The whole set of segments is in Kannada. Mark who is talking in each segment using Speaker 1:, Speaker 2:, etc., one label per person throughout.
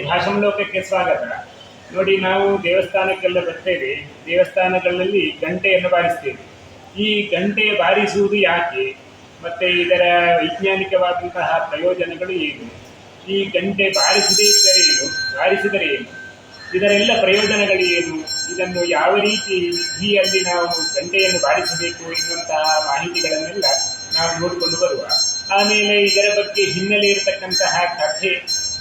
Speaker 1: ಭಾಷಂಲೋಕಕ್ಕೆ ಸ್ವಾಗತ. ನೋಡಿ, ನಾವು ದೇವಸ್ಥಾನಕ್ಕೆಲ್ಲ ಬರ್ತೇವೆ. ದೇವಸ್ಥಾನಗಳಲ್ಲಿ ಗಂಟೆಯನ್ನು ಬಾರಿಸ್ತೇವೆ. ಈ ಗಂಟೆ ಬಾರಿಸುವುದು ಯಾಕೆ, ಮತ್ತು ಇದರ ವೈಜ್ಞಾನಿಕವಾದಂತಹ ಪ್ರಯೋಜನಗಳು ಏನು, ಈ ಗಂಟೆ ಬಾರಿಸಿದರೆ ಏನು, ಇದರೆಲ್ಲ ಪ್ರಯೋಜನಗಳು ಏನು, ಇದನ್ನು ಯಾವ ರೀತಿ ವಿಧಿಯಲ್ಲಿ ನಾವು ಗಂಟೆಯನ್ನು ಬಾರಿಸಬೇಕು ಎನ್ನುವಂತಹ ಮಾಹಿತಿಗಳನ್ನೆಲ್ಲ ನಾವು ನೋಡಿಕೊಂಡು ಬರುವ. ಆಮೇಲೆ ಇದರ ಬಗ್ಗೆ ಹಿನ್ನೆಲೆ ಇರತಕ್ಕಂತಹ ಕಥೆ,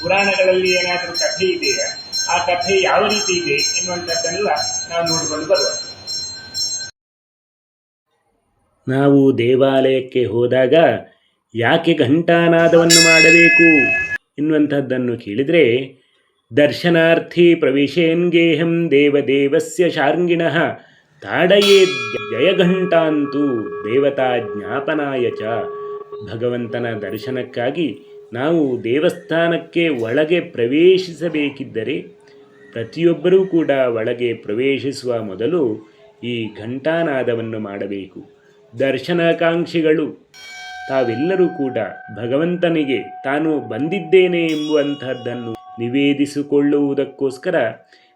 Speaker 1: ಪುರಾಣಗಳಲ್ಲಿ ಏನಾದರೂ ಕಥೆ ಇದೆಯಾ, ಆ ಕಥೆ ಯಾವ ರೀತಿ ಇದೆ ಎನ್ನುವಂಥದ್ದನ್ನೆಲ್ಲ ನಾವು ನೋಡಿಕೊಂಡು ಬರುವ.
Speaker 2: ನಾವು ದೇವಾಲಯಕ್ಕೆ ಹೋದಾಗ ಯಾಕೆ ಘಂಟಾನಾದವನ್ನು ಮಾಡಬೇಕು ಎನ್ನುವಂಥದ್ದನ್ನು ಕೇಳಿದರೆ, ದರ್ಶನಾರ್ಥಿ ಪ್ರವೇಶೇನ್ಗೇಹಂ ದೇವದೇವಸ್ಯ ಶಾರ್ಂಗಿಣಃ ತಾಡಯೇ ಜಯಘಂಟಾಂತೂ ದೇವತಾ ಜ್ಞಾಪನಾಯ ಚ. ಭಗವಂತನ ದರ್ಶನಕ್ಕಾಗಿ ನಾವು ದೇವಸ್ಥಾನಕ್ಕೆ ಒಳಗೆ ಪ್ರವೇಶಿಸಬೇಕಿದ್ದರೆ ಪ್ರತಿಯೊಬ್ಬರೂ ಕೂಡ ಒಳಗೆ ಪ್ರವೇಶಿಸುವ ಮೊದಲು ಈ ಘಂಟಾನಾದವನ್ನು ಮಾಡಬೇಕು. ದರ್ಶನಾಕಾಂಕ್ಷಿಗಳು ತಾವೆಲ್ಲರೂ ಕೂಡ ಭಗವಂತನಿಗೆ ತಾನು ಬಂದಿದ್ದೇನೆ ಎಂಬುವಂತಹದ್ದನ್ನು ನಿವೇದಿಸಿಕೊಳ್ಳುವುದಕ್ಕೋಸ್ಕರ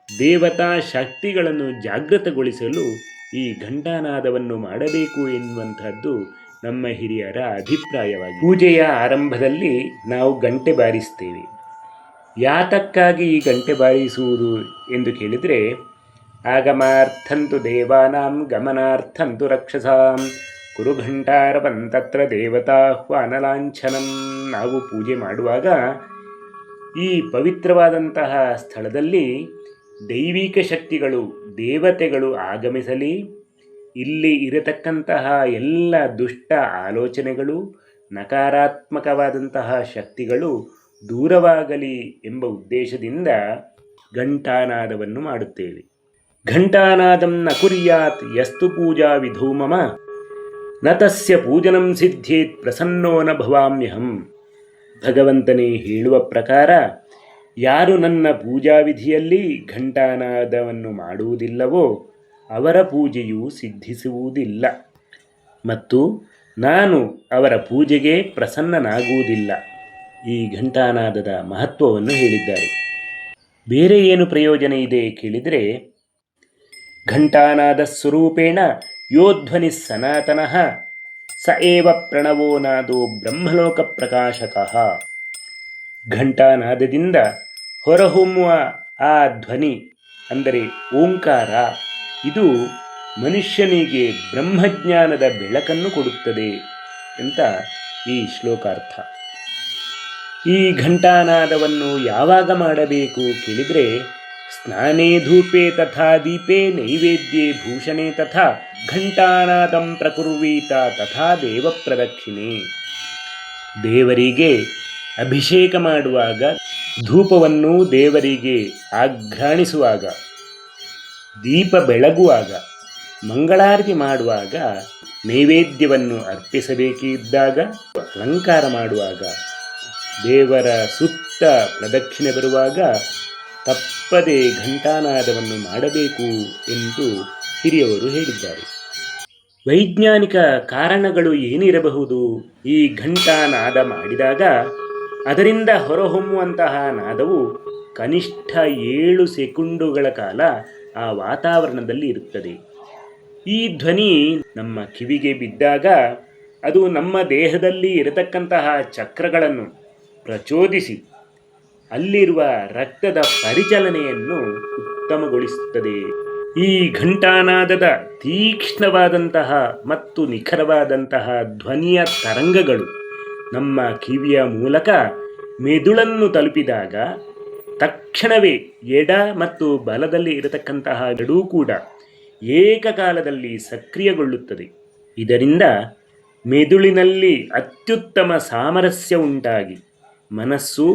Speaker 2: ದೇವತಾ ಶಕ್ತಿಗಳನ್ನು ಜಾಗೃತಗೊಳಿಸಲು ಈ ಘಂಟಾನಾದವನ್ನು ಮಾಡಬೇಕು ಎನ್ನುವಂತಹದ್ದು ನಮ್ಮ ಹಿರಿಯರ ಅಭಿಪ್ರಾಯವಾಗಿದೆ. ಪೂಜೆಯ ಆರಂಭದಲ್ಲಿ ನಾವು ಗಂಟೆ ಬಾರಿಸ್ತೇವೆ. ಯಾತಕ್ಕಾಗಿ ಈ ಗಂಟೆ ಬಾರಿಸುವುದು ಎಂದು ಕೇಳಿದರೆ, ಆಗಮಾರ್ಥಂತು ದೇವಾನಾಂ ಗಮನಾರ್ಥಂತು ರಕ್ಷಸಾಂ ಕುರು ಘಂಟಾರವಂತತ್ರ ದೇವತಾಹ್ವಾನಲಾಂಛನಂ. ನಾವು ಪೂಜೆ ಮಾಡುವಾಗ ಈ ಪವಿತ್ರವಾದಂತಹ ಸ್ಥಳದಲ್ಲಿ ದೈವಿಕ ಶಕ್ತಿಗಳು, ದೇವತೆಗಳು ಆಗಮಿಸಲಿ, ಇಲ್ಲಿ ಇರತಕ್ಕಂತಹ ಎಲ್ಲ ದುಷ್ಟ ಆಲೋಚನೆಗಳು, ನಕಾರಾತ್ಮಕವಾದಂತಹ ಶಕ್ತಿಗಳು ದೂರವಾಗಲಿ ಎಂಬ ಉದ್ದೇಶದಿಂದ ಘಂಟಾನಾದವನ್ನು ಮಾಡುತ್ತೇವೆ. ಘಂಟಾನಾದಂ ನ ಕುರ್ಯಾತ್ ಯಸ್ತು ಪೂಜಾ ವಿಧೋ ಮಮ ನ ತಸ್ಯ ಪೂಜನಂ ಸಿದ್ಧೇತ್ ಪ್ರಸನ್ನೋ ನ ಭವಾಮ್ಯಹಂ. ಭಗವಂತನೇ ಹೇಳುವ ಪ್ರಕಾರ, ಯಾರು ನನ್ನ ಪೂಜಾ ವಿಧಿಯಲ್ಲಿ ಘಂಟಾನಾದವನ್ನು ಮಾಡುವುದಿಲ್ಲವೋ ಅವರ ಪೂಜೆಯು ಸಿದ್ಧಿಸುವುದಿಲ್ಲ ಮತ್ತು ನಾನು ಅವರ ಪೂಜೆಗೆ ಪ್ರಸನ್ನನಾಗುವುದಿಲ್ಲ. ಈ ಘಂಟಾನಾದದ ಮಹತ್ವವನ್ನು ಹೇಳಿದ್ದಾರೆ. ಬೇರೆ ಏನು ಪ್ರಯೋಜನ ಇದೆ ಕೇಳಿದರೆ, ಘಂಟಾನಾದ ಸ್ವರೂಪೇಣ ಯೋಧ್ವನಿ ಸನಾತನಃ ಸ ಏವ ಪ್ರಣವೋ ನಾದೋ ಬ್ರಹ್ಮಲೋಕ ಪ್ರಕಾಶಕಃ. ಘಂಟಾನಾದದಿಂದ ಹೊರಹೊಮ್ಮುವ ಆ ಧ್ವನಿ ಅಂದರೆ ಓಂಕಾರ, ಇದು ಮನುಷ್ಯನಿಗೆ ಬ್ರಹ್ಮಜ್ಞಾನದ ಬೆಳಕನ್ನು ಕೊಡುತ್ತದೆ ಅಂತ ಈ ಶ್ಲೋಕಾರ್ಥ. ಈ ಘಂಟಾನಾದವನ್ನು ಯಾವಾಗ ಮಾಡಬೇಕು ಕೇಳಿದರೆ, ಸ್ನಾನೇ ಧೂಪೇ ತಥಾ ದೀಪೇ ನೈವೇದ್ಯೇ ಭೂಷಣೇ ತಥಾ ಘಂಟಾನಾದಂ ಪ್ರಕುರ್ವೀತ ತಥಾ ದೇವ ಪ್ರದಕ್ಷಿಣೆ. ದೇವರಿಗೆ ಅಭಿಷೇಕ ಮಾಡುವಾಗ, ಧೂಪವನ್ನು ದೇವರಿಗೆ ಆಘ್ರಾಣಿಸುವಾಗ, ದೀಪ ಬೆಳಗುವಾಗ, ಮಂಗಳಾರತಿ ಮಾಡುವಾಗ, ನೈವೇದ್ಯವನ್ನು ಅರ್ಪಿಸಬೇಕಿದ್ದಾಗ, ಅಲಂಕಾರ ಮಾಡುವಾಗ, ದೇವರ ಸುತ್ತ ಪ್ರದಕ್ಷಿಣೆ ಬರುವಾಗ ತಪ್ಪದೆ ಘಂಟಾನಾದವನ್ನು ಮಾಡಬೇಕು ಎಂದು ಹಿರಿಯವರು ಹೇಳಿದ್ದಾರೆ. ವೈಜ್ಞಾನಿಕ ಕಾರಣಗಳು ಏನಿರಬಹುದು? ಈ ಘಂಟಾನಾದ ಮಾಡಿದಾಗ ಅದರಿಂದ ಹೊರಹೊಮ್ಮುವಂತಹ ನಾದವು ಕನಿಷ್ಠ 7 ಸೆಕೆಂಡುಗಳ ಕಾಲ ಆ ವಾತಾವರಣದಲ್ಲಿ ಇರುತ್ತದೆ. ಈ ಧ್ವನಿ ನಮ್ಮ ಕಿವಿಗೆ ಬಿದ್ದಾಗ ಅದು ನಮ್ಮ ದೇಹದಲ್ಲಿ ಇರತಕ್ಕಂತಹ ಚಕ್ರಗಳನ್ನು ಪ್ರಚೋದಿಸಿ ಅಲ್ಲಿರುವ ರಕ್ತದ ಪರಿಚಲನೆಯನ್ನು ಉತ್ತಮಗೊಳಿಸುತ್ತದೆ. ಈ ಘಂಟಾನಾದದ ತೀಕ್ಷ್ಣವಾದಂತಹ ಮತ್ತು ನಿಖರವಾದಂತಹ ಧ್ವನಿಯ ತರಂಗಗಳು ನಮ್ಮ ಕಿವಿಯ ಮೂಲಕ ಮೆದುಳನ್ನು ತಲುಪಿದಾಗ ತಕ್ಷಣವೇ ಎಡ ಮತ್ತು ಬಲದಲ್ಲಿ ಇರತಕ್ಕಂತಹ ಎರಡೂ ಕೂಡ ಏಕಕಾಲದಲ್ಲಿ ಸಕ್ರಿಯಗೊಳ್ಳುತ್ತದೆ. ಇದರಿಂದ ಮೆದುಳಿನಲ್ಲಿ ಅತ್ಯುತ್ತಮ ಸಾಮರಸ್ಯ ಉಂಟಾಗಿ ಮನಸ್ಸು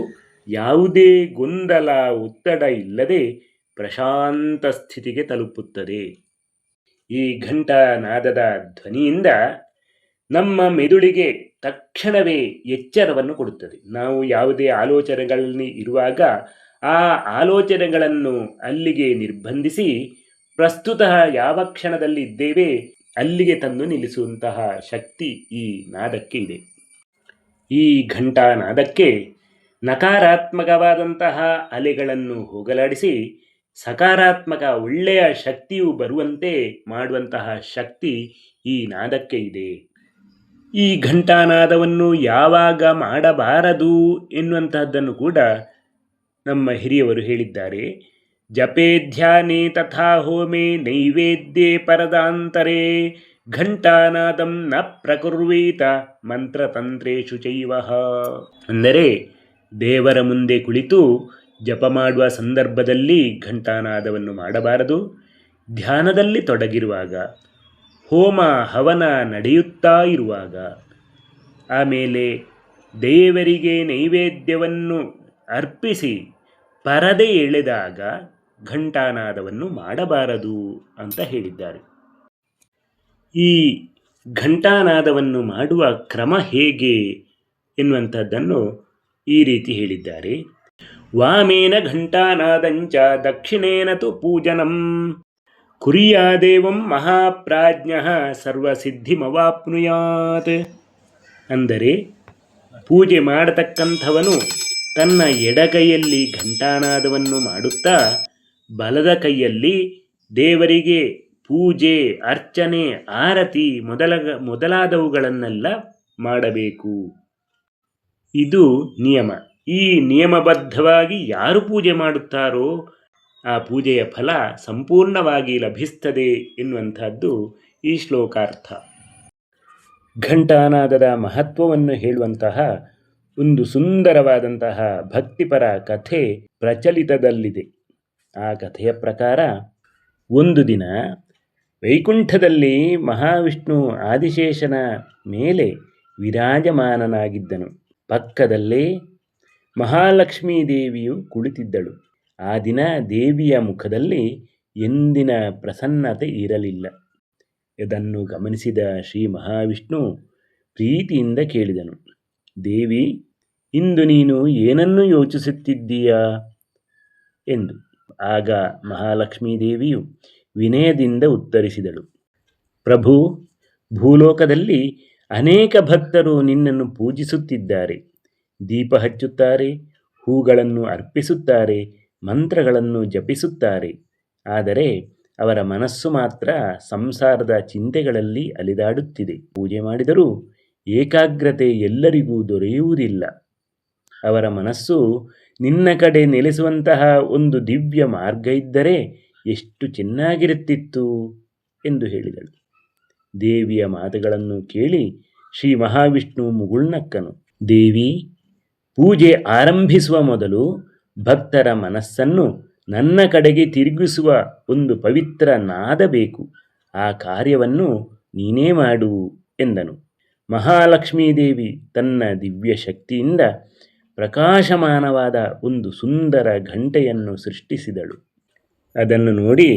Speaker 2: ಯಾವುದೇ ಗೊಂದಲ, ಒತ್ತಡ ಇಲ್ಲದೆ ಪ್ರಶಾಂತ ಸ್ಥಿತಿಗೆ ತಲುಪುತ್ತದೆ. ಈ ಘಂಟಾನಾದದ ಧ್ವನಿಯಿಂದ ನಮ್ಮ ಮೆದುಳಿಗೆ ತಕ್ಷಣವೇ ಎಚ್ಚರವನ್ನು ಕೊಡುತ್ತದೆ. ನಾವು ಯಾವುದೇ ಆಲೋಚನೆಗಳಲ್ಲಿ ಇರುವಾಗ ಆ ಆಲೋಚನೆಗಳನ್ನು ಅಲ್ಲಿಗೆ ನಿರ್ಬಂಧಿಸಿ ಪ್ರಸ್ತುತ ಯಾವ ಕ್ಷಣದಲ್ಲಿ ಇದ್ದೇವೆ ಅಲ್ಲಿಗೆ ತಂದು ನಿಲ್ಲಿಸುವಂತಹ ಶಕ್ತಿ ಈ ನಾದಕ್ಕೆ ಇದೆ. ಈ ಘಂಟಾನಾದಕ್ಕೆ ನಕಾರಾತ್ಮಕವಾದಂತಹ ಅಲೆಗಳನ್ನು ಹೋಗಲಾಡಿಸಿ ಸಕಾರಾತ್ಮಕ ಒಳ್ಳೆಯ ಶಕ್ತಿಯು ಬರುವಂತೆ ಮಾಡುವಂತಹ ಶಕ್ತಿ ಈ ನಾದಕ್ಕೆ ಇದೆ. ಈ ಘಂಟಾನಾದವನ್ನು ಯಾವಾಗ ಮಾಡಬಾರದು ಎನ್ನುವಂತಹದ್ದನ್ನು ಕೂಡ ನಮ್ಮ ಹಿರಿಯವರು ಹೇಳಿದ್ದಾರೆ. ಜಪೇ ಧ್ಯಾನೇ ತಥಾ ಹೋಮೆ ನೈವೇದ್ಯೆ ಪರದಾಂತರೇ ಘಂಟಾನಾದಂ ನ ಪ್ರಕುರ್ವೀತ ಮಂತ್ರತಂತ್ರೇಷು ಚೈವ. ಅಂದರೆ ದೇವರ ಮುಂದೆ ಕುಳಿತು ಜಪ ಮಾಡುವ ಸಂದರ್ಭದಲ್ಲಿ ಘಂಟಾನಾದವನ್ನು ಮಾಡಬಾರದು. ಧ್ಯಾನದಲ್ಲಿ ತೊಡಗಿರುವಾಗ, ಹೋಮ ಹವನ ನಡೆಯುತ್ತಾ ಇರುವಾಗ, ಆಮೇಲೆ ದೇವರಿಗೆ ನೈವೇದ್ಯವನ್ನು ಅರ್ಪಿಸಿ ಪರದೆ ಎಳೆದಾಗ ಘಂಟಾನಾದವನ್ನು ಮಾಡಬಾರದು ಅಂತ ಹೇಳಿದ್ದಾರೆ. ಈ ಘಂಟಾನಾದವನ್ನು ಮಾಡುವ ಕ್ರಮ ಹೇಗೆ ಎನ್ನುವಂಥದ್ದನ್ನು ಈ ರೀತಿ ಹೇಳಿದ್ದಾರೆ. ವಾಮೇನ ಘಂಟಾನಾದಂಚ ದಕ್ಷಿಣೇನ ತು ಪೂಜನಂ ಕುರ್ಯಾದೇವಂ ಮಹಾಪ್ರಾಜ್ಞಃ ಸರ್ವಸಿದ್ಧಿಮವಾಪ್ನುಯಾತ್. ಅಂದರೆ ಪೂಜೆ ಮಾಡತಕ್ಕಂಥವನು ತನ್ನ ಎಡಗೈಯಲ್ಲಿ ಘಂಟಾನಾದವನ್ನು ಮಾಡುತ್ತಾ ಬಲದ ಕೈಯಲ್ಲಿ ದೇವರಿಗೆ ಪೂಜೆ, ಅರ್ಚನೆ, ಆರತಿ ಮೊದಲಾದವುಗಳನ್ನೆಲ್ಲ ಮಾಡಬೇಕು. ಇದು ನಿಯಮ. ಈ ನಿಯಮಬದ್ಧವಾಗಿ ಯಾರು ಪೂಜೆ ಮಾಡುತ್ತಾರೋ ಆ ಪೂಜೆಯ ಫಲ ಸಂಪೂರ್ಣವಾಗಿ ಲಭಿಸ್ತದೆ ಎನ್ನುವಂಥದ್ದು ಈ ಶ್ಲೋಕಾರ್ಥ. ಘಂಟಾನಾದದ ಮಹತ್ವವನ್ನು ಹೇಳುವಂತಹ ಒಂದು ಸುಂದರವಾದಂತಹ ಭಕ್ತಿಪರ ಕಥೆ ಪ್ರಚಲಿತದಲ್ಲಿದೆ. ಆ ಕಥೆಯ ಪ್ರಕಾರ ಒಂದು ದಿನ ವೈಕುಂಠದಲ್ಲಿ ಮಹಾವಿಷ್ಣು ಆದಿಶೇಷನ ಮೇಲೆ ವಿರಾಜಮಾನನಾಗಿದ್ದನು. ಪಕ್ಕದಲ್ಲೇ ಮಹಾಲಕ್ಷ್ಮೀ ದೇವಿಯು ಕುಳಿತಿದ್ದಳು. ಆ ದಿನ ದೇವಿಯ ಮುಖದಲ್ಲಿ ಎಂದಿನ ಪ್ರಸನ್ನತೆ ಇರಲಿಲ್ಲ. ಇದನ್ನು ಗಮನಿಸಿದ ಶ್ರೀ ಮಹಾವಿಷ್ಣು ಪ್ರೀತಿಯಿಂದ ಕೇಳಿದನು, ದೇವಿ, ಇಂದು ನೀನು ಏನನ್ನು ಯೋಚಿಸುತ್ತಿದ್ದೀಯಾ ಎಂದು. ಆಗ ಮಹಾಲಕ್ಷ್ಮೀ ದೇವಿಯು ವಿನಯದಿಂದ ಉತ್ತರಿಸಿದಳು, ಪ್ರಭು, ಭೂಲೋಕದಲ್ಲಿ ಅನೇಕ ಭಕ್ತರು ನಿನ್ನನ್ನು ಪೂಜಿಸುತ್ತಿದ್ದಾರೆ. ದೀಪ ಹಚ್ಚುತ್ತಾರೆ, ಹೂಗಳನ್ನು ಅರ್ಪಿಸುತ್ತಾರೆ, ಮಂತ್ರಗಳನ್ನು ಜಪಿಸುತ್ತಾರೆ. ಆದರೆ ಅವರ ಮನಸ್ಸು ಮಾತ್ರ ಸಂಸಾರದ ಚಿಂತೆಗಳಲ್ಲಿ ಅಲಿದಾಡುತ್ತಿದೆ. ಪೂಜೆ ಮಾಡಿದರೂ ಏಕಾಗ್ರತೆ ಎಲ್ಲರಿಗೂ ದೊರೆಯುವುದಿಲ್ಲ. ಅವರ ಮನಸ್ಸು ನಿನ್ನ ಕಡೆ ನೆಲೆಸುವಂತಹ ಒಂದು ದಿವ್ಯ ಮಾರ್ಗ ಇದ್ದರೆ ಎಷ್ಟು ಚೆನ್ನಾಗಿರುತ್ತಿತ್ತು ಎಂದು ಹೇಳಿದಳು. ದೇವಿಯ ಮಾತುಗಳನ್ನು ಕೇಳಿ ಶ್ರೀ ಮಹಾವಿಷ್ಣು ಮುಗುಳ್ನಕ್ಕನು. ದೇವಿ, ಪೂಜೆ ಆರಂಭಿಸುವ ಮೊದಲು ಭಕ್ತರ ಮನಸ್ಸನ್ನು ನನ್ನ ಕಡೆಗೆ ತಿರುಗಿಸುವ ಒಂದು ಪವಿತ್ರ ನಾದ ಬೇಕು. ಆ ಕಾರ್ಯವನ್ನು ನೀನೇ ಮಾಡು ಎಂದನು. ಮಹಾಲಕ್ಷ್ಮೀ ದೇವಿ ತನ್ನ ದಿವ್ಯ ಶಕ್ತಿಯಿಂದ ಪ್ರಕಾಶಮಾನವಾದ ಒಂದು ಸುಂದರ ಘಂಟೆಯನ್ನು ಸೃಷ್ಟಿಸಿದಳು. ಅದನ್ನು ನೋಡಿ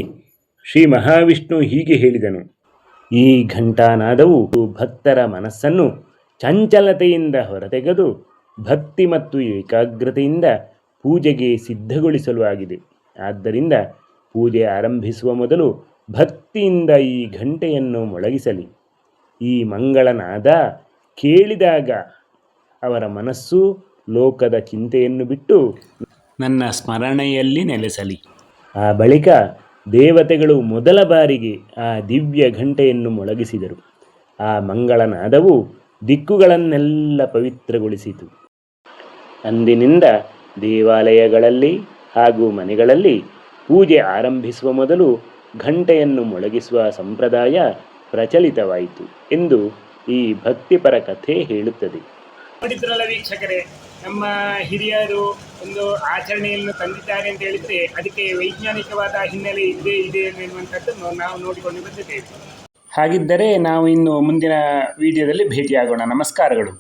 Speaker 2: ಶ್ರೀ ಮಹಾವಿಷ್ಣು ಹೀಗೆ ಹೇಳಿದನು, ಈ ಘಂಟಾನಾದವು ಭಕ್ತರ ಮನಸ್ಸನ್ನು ಚಂಚಲತೆಯಿಂದ ಹೊರತೆಗೆದು ಭಕ್ತಿ ಮತ್ತು ಏಕಾಗ್ರತೆಯಿಂದ ಪೂಜೆಗೆ ಸಿದ್ಧಗೊಳಿಸಲು ಆಗಿದೆ. ಆದ್ದರಿಂದ ಪೂಜೆ ಆರಂಭಿಸುವ ಮೊದಲು ಭಕ್ತಿಯಿಂದ ಈ ಘಂಟೆಯನ್ನು ಮೊಳಗಿಸಲಿ. ಈ ಮಂಗಳನಾದ ಕೇಳಿದಾಗ ಅವರ ಮನಸ್ಸು ಲೋಕದ ಚಿಂತೆಯನ್ನು ಬಿಟ್ಟು ನನ್ನ ಸ್ಮರಣೆಯಲ್ಲಿ ನೆಲೆಸಲಿ. ಆ ಬಳಿಕ ದೇವತೆಗಳು ಮೊದಲ ಬಾರಿಗೆ ಆ ದಿವ್ಯ ಘಂಟೆಯನ್ನು ಮೊಳಗಿಸಿದರು. ಆ ಮಂಗಳನಾದವು ದಿಕ್ಕುಗಳನ್ನೆಲ್ಲ ಪವಿತ್ರಗೊಳಿಸಿತು. ಅಂದಿನಿಂದ ದೇವಾಲಯಗಳಲ್ಲಿ ಹಾಗೂ ಮನೆಗಳಲ್ಲಿ ಪೂಜೆ ಆರಂಭಿಸುವ ಮೊದಲು ಘಂಟೆಯನ್ನು ಮೊಳಗಿಸುವ ಸಂಪ್ರದಾಯ ಪ್ರಚಲಿತವಾಯಿತು ಎಂದು ಈ ಭಕ್ತಿಪರ ಕಥೆ ಹೇಳುತ್ತದೆ.
Speaker 1: ನೋಡಿದ್ರಲ್ಲ ವೀಕ್ಷಕರೇ, ನಮ್ಮ ಹಿರಿಯರು ಒಂದು ಆಚರಣೆಯನ್ನು ತಂದಿದ್ದಾರೆ ಅಂತ ಹೇಳಿದರೆ ಅದಕ್ಕೆ ವೈಜ್ಞಾನಿಕವಾದ ಹಿನ್ನೆಲೆ ಇದೆ ಎನ್ನುವಂಥದ್ದನ್ನು ನಾವು ನೋಡಿಕೊಂಡು ಬಂದಿದ್ದೇವೆ.
Speaker 2: ಹಾಗಿದ್ದರೆ ನಾವು ಇನ್ನು ಮುಂದಿನ ವಿಡಿಯೋದಲ್ಲಿ ಭೇಟಿಯಾಗೋಣ. ನಮಸ್ಕಾರಗಳು.